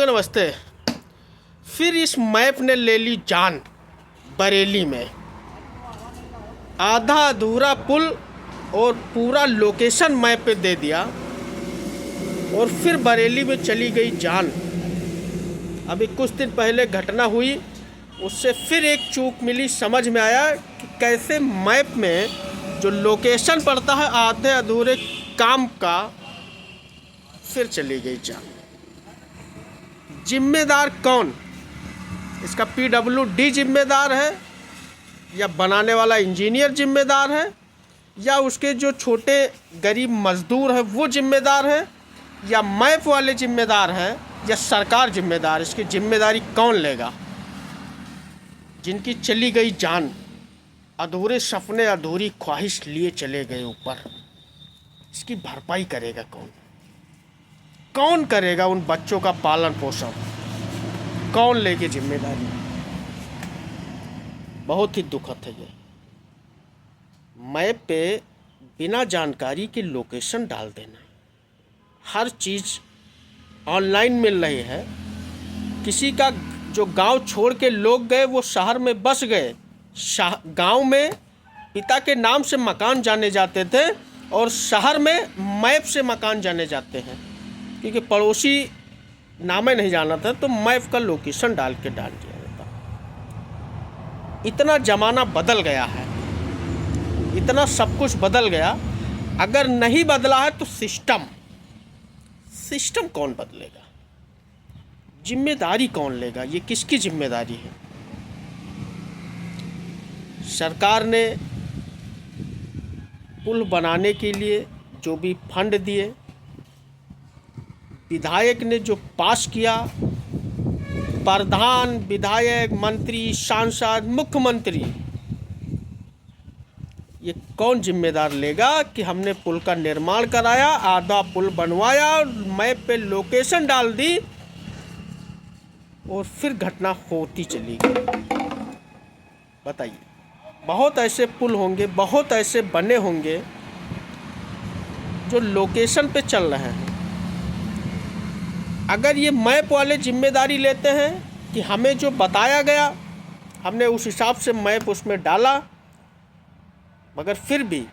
नमस्ते। फिर इस मैप ने ले ली जान। बरेली में आधा अधूरा पुल और पूरा लोकेशन मैप पे दे दिया और फिर बरेली में चली गई जान। अभी कुछ दिन पहले घटना हुई, उससे फिर एक चूक मिली। समझ में आया कि कैसे मैप में जो लोकेशन पड़ता है आधे अधूरे काम का, फिर चली गई जान। जिम्मेदार कौन? इसका PWD जिम्मेदार है, या बनाने वाला इंजीनियर जिम्मेदार है, या उसके जो छोटे गरीब मजदूर हैं वो जिम्मेदार है, या मैप वाले जिम्मेदार हैं, या सरकार जिम्मेदार? इसकी जिम्मेदारी कौन लेगा? जिनकी चली गई जान, अधूरे सपने अधूरी ख्वाहिश लिए चले गए ऊपर, इसकी भरपाई करेगा कौन? कौन करेगा उन बच्चों का पालन पोषण? कौन लेगी जिम्मेदारी? बहुत ही दुखद है ये। मैप पे बिना जानकारी के लोकेशन डाल देना। हर चीज़ ऑनलाइन मिल रही है। किसी का जो गांव छोड़ के लोग गए वो शहर में बस गए। गांव में पिता के नाम से मकान जाने जाते थे और शहर में मैप से मकान जाने जाते हैं, क्योंकि पड़ोसी नामे नहीं जाना था तो मैप का लोकेशन डाल दिया जाता। इतना ज़माना बदल गया है, इतना सब कुछ बदल गया। अगर नहीं बदला है तो सिस्टम कौन बदलेगा? जिम्मेदारी कौन लेगा? ये किसकी जिम्मेदारी है? सरकार ने पुल बनाने के लिए जो भी फंड दिए, विधायक ने जो पास किया, प्रधान, विधायक, मंत्री, सांसद, मुख्यमंत्री, ये कौन जिम्मेदार लेगा कि हमने पुल का निर्माण कराया, आधा पुल बनवाया, मैप पे लोकेशन डाल दी और फिर घटना होती चली गई? बताइए। बहुत ऐसे पुल होंगे, बहुत ऐसे बने होंगे जो लोकेशन पे चल रहे हैं। अगर ये मैप वाले जिम्मेदारी लेते हैं कि हमें जो बताया गया हमने उस हिसाब से मैप उसमें डाला, मगर फिर भी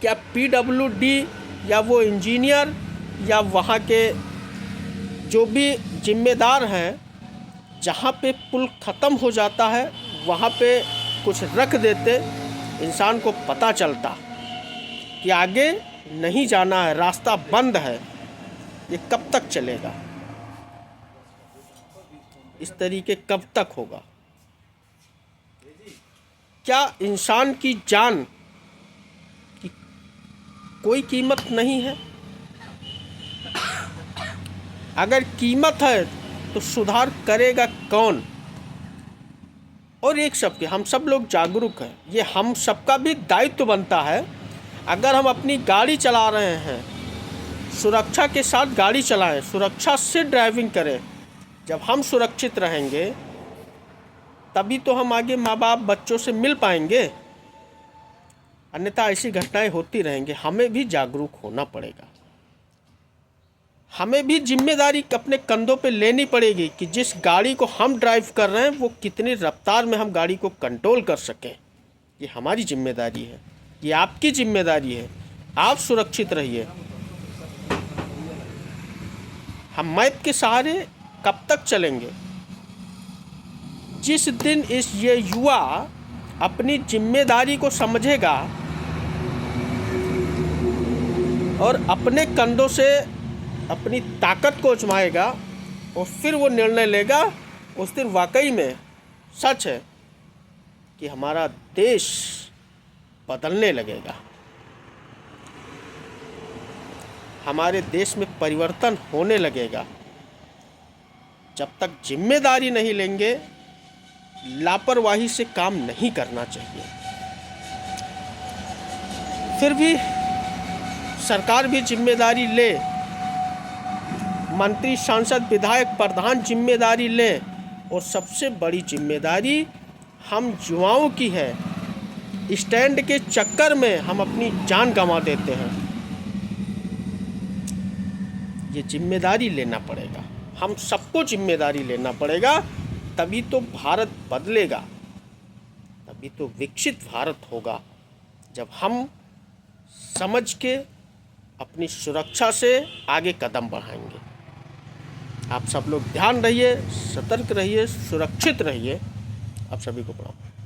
क्या PWD या वो इंजीनियर या वहाँ के जो भी जिम्मेदार हैं, जहाँ पे पुल ख़त्म हो जाता है वहाँ पे कुछ रख देते, इंसान को पता चलता कि आगे नहीं जाना है, रास्ता बंद है? ये कब तक चलेगा? इस तरीके कब तक होगा? क्या इंसान की जान की कोई कीमत नहीं है? अगर कीमत है तो सुधार करेगा कौन? और एक सबके, हम सब लोग जागरूक हैं, ये हम सबका भी दायित्व बनता है। अगर हम अपनी गाड़ी चला रहे हैं, सुरक्षा के साथ गाड़ी चलाएं, सुरक्षा से ड्राइविंग करें। जब हम सुरक्षित रहेंगे तभी तो हम आगे माँ बाप बच्चों से मिल पाएंगे, अन्यथा ऐसी घटनाएं होती रहेंगी। हमें भी जागरूक होना पड़ेगा। हमें भी जिम्मेदारी अपने कंधों पे लेनी पड़ेगी कि जिस गाड़ी को हम ड्राइव कर रहे हैं वो कितनी रफ्तार में हम गाड़ी को कंट्रोल कर सकें। ये हमारी जिम्मेदारी है, ये आपकी जिम्मेदारी है। आप सुरक्षित रहिए। हम मैप के सहारे कब तक चलेंगे? जिस दिन ये युवा अपनी जिम्मेदारी को समझेगा और अपने कंधों से अपनी ताकत को आजमाएगा और फिर वो निर्णय लेगा, उस दिन वाकई में सच है कि हमारा देश बदलने लगेगा। हमारे देश में परिवर्तन होने लगेगा। जब तक जिम्मेदारी नहीं लेंगे, लापरवाही से काम नहीं करना चाहिए। फिर भी सरकार भी जिम्मेदारी ले, मंत्री, सांसद, विधायक, प्रधान जिम्मेदारी ले, और सबसे बड़ी जिम्मेदारी हम युवाओं की है। स्टैंड के चक्कर में हम अपनी जान गंवा देते हैं। ये जिम्मेदारी लेना पड़ेगा हम सबको जिम्मेदारी लेना पड़ेगा, तभी तो भारत बदलेगा, तभी तो विकसित भारत होगा, जब हम समझ के अपनी सुरक्षा से आगे कदम बढ़ाएंगे। आप सब लोग ध्यान रहिए, सतर्क रहिए, सुरक्षित रहिए। आप सभी को प्रणाम।